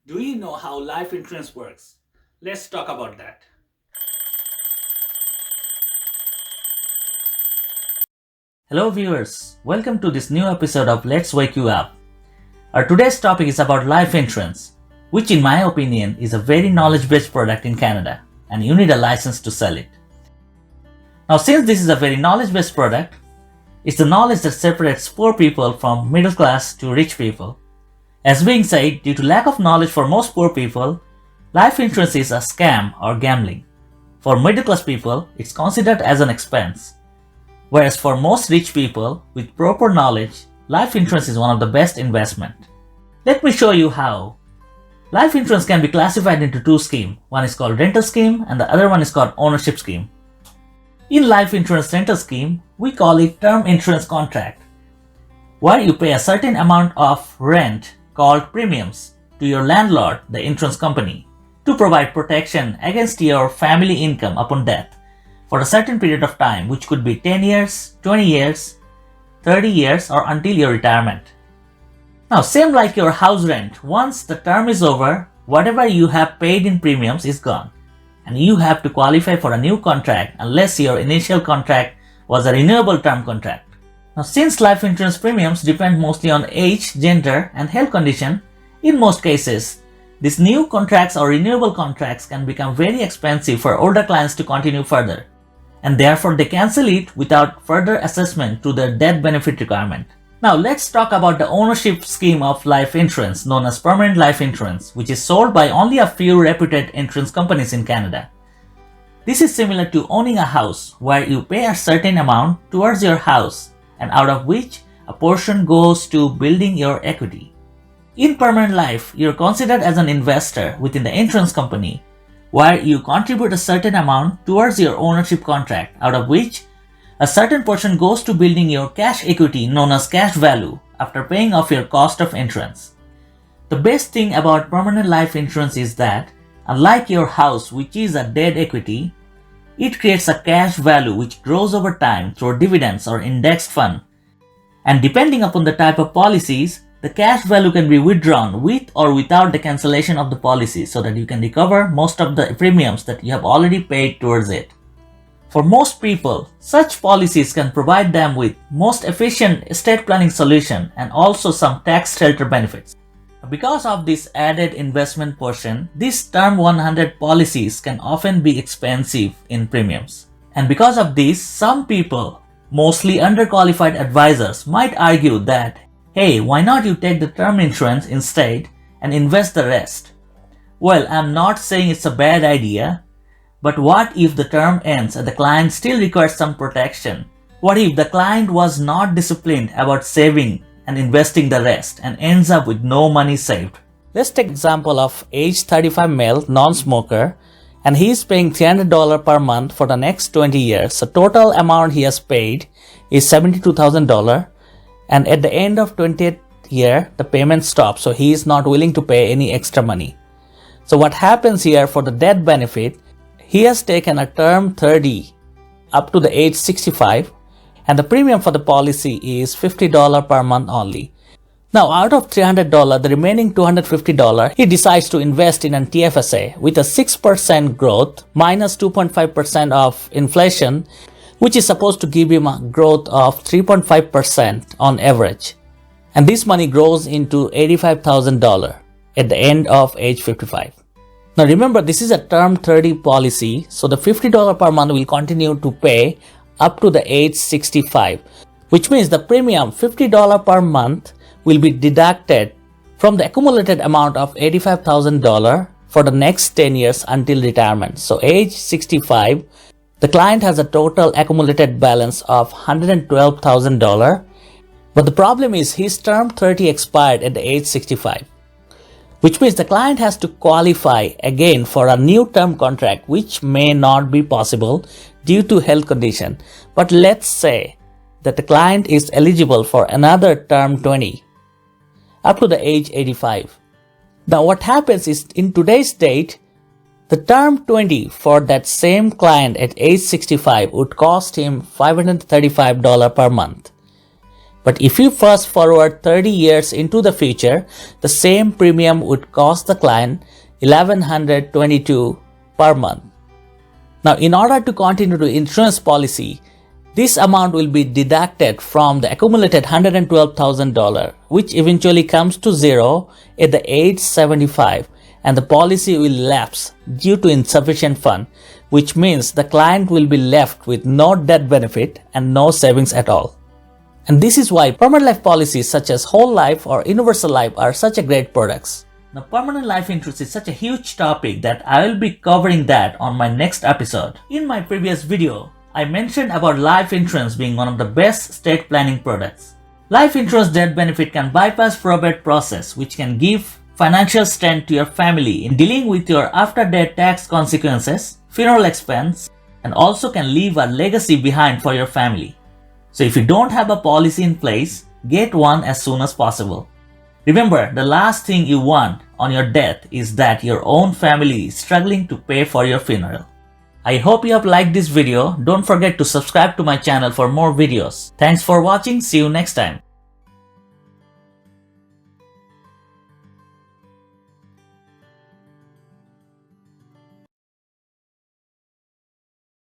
Do you know how life insurance works? Let's talk about that. Hello, viewers. Welcome to this new episode of Let's Wake You Up. Our today's topic is about life insurance, which, in my opinion, is a very knowledge based product in Canada, and you need a license to sell it. Now, since this is a very knowledge based product, it's the knowledge that separates poor people from middle class to rich people. As being said, due to lack of knowledge for most poor people, life insurance is a scam or gambling. For middle class people, it's considered as an expense. Whereas for most rich people with proper knowledge, life insurance is one of the best investment. Let me show you how. Life insurance can be classified into two schemes. One is called rental scheme and the other one is called ownership scheme. In life insurance rental scheme, we call it term insurance contract, where you pay a certain amount of rent called premiums to your landlord, the insurance company, to provide protection against your family income upon death for a certain period of time, which could be 10 years, 20 years, 30 years, or until your retirement. Now, same like your house rent, once the term is over, whatever you have paid in premiums is gone, and you have to qualify for a new contract unless your initial contract was a renewable term contract. Now, since life insurance premiums depend mostly on age, gender, and health condition, in most cases, these new contracts or renewable contracts can become very expensive for older clients to continue further, and therefore they cancel it without further assessment to their death benefit requirement. Now, let's talk about the ownership scheme of life insurance known as permanent life insurance, which is sold by only a few reputed insurance companies in Canada. This is similar to owning a house, where you pay a certain amount towards your house and out of which a portion goes to building your equity. In permanent life, you're considered as an investor within the insurance company, where you contribute a certain amount towards your ownership contract, out of which a certain portion goes to building your cash equity known as cash value after paying off your cost of insurance. The best thing about permanent life insurance is that, unlike your house, which is a dead equity, it creates a cash value which grows over time through dividends or indexed fund. And depending upon the type of policies, the cash value can be withdrawn with or without the cancellation of the policy, so that you can recover most of the premiums that you have already paid towards it. For most people, such policies can provide them with most efficient estate planning solution and also some tax shelter benefits. Because of this added investment portion, these term 100 policies can often be expensive in premiums. And because of this, some people, mostly underqualified advisors, might argue that, hey, why not you take the term insurance instead and invest the rest? Well, I'm not saying it's a bad idea, but what if the term ends and the client still requires some protection? What if the client was not disciplined about saving and investing the rest and ends up with no money saved? Let's take example of age 35 male non-smoker, and he is paying $300 per month for the next 20 years. The total amount he has paid is $72,000, and at the end of 20th year the payment stops, so he is not willing to pay any extra money. So what happens here, for the death benefit, he has taken a term 30 up to the age 65, and the premium for the policy is $50 per month only. Now, out of $300, the remaining $250, he decides to invest in an TFSA with a 6% growth minus 2.5% of inflation, which is supposed to give him a growth of 3.5% on average. And this money grows into $85,000 at the end of age 55. Now remember, this is a term 30 policy, so the $50 per month will continue to pay up to the age 65, which means the premium $50 per month will be deducted from the accumulated amount of $85,000 for the next 10 years until retirement. So age 65, the client has a total accumulated balance of $112,000, but the problem is his term 30 expired at the age 65, which means the client has to qualify again for a new term contract, which may not be possible due to health condition. But let's say that the client is eligible for another term 20 up to the age 85. Now what happens is, in today's date, the term 20 for that same client at age 65 would cost him $535 per month. But if you fast forward 30 years into the future, the same premium would cost the client $1,122 per month. Now, in order to continue the insurance policy, this amount will be deducted from the accumulated $112,000, which eventually comes to zero at the age 75, and the policy will lapse due to insufficient fund, which means the client will be left with no death benefit and no savings at all. And this is why permanent life policies such as whole life or universal life are such a great products. Now, permanent life insurance is such a huge topic that I will be covering that on my next episode. In my previous video, I mentioned about life insurance being one of the best estate planning products. Life insurance death benefit can bypass probate process, which can give financial strength to your family in dealing with your after-death tax consequences, funeral expense, and also can leave a legacy behind for your family. So if you don't have a policy in place, get one as soon as possible. Remember, the last thing you want on your death is that your own family is struggling to pay for your funeral. I hope you have liked this video. Don't forget to subscribe to my channel for more videos. Thanks for watching. See you next time.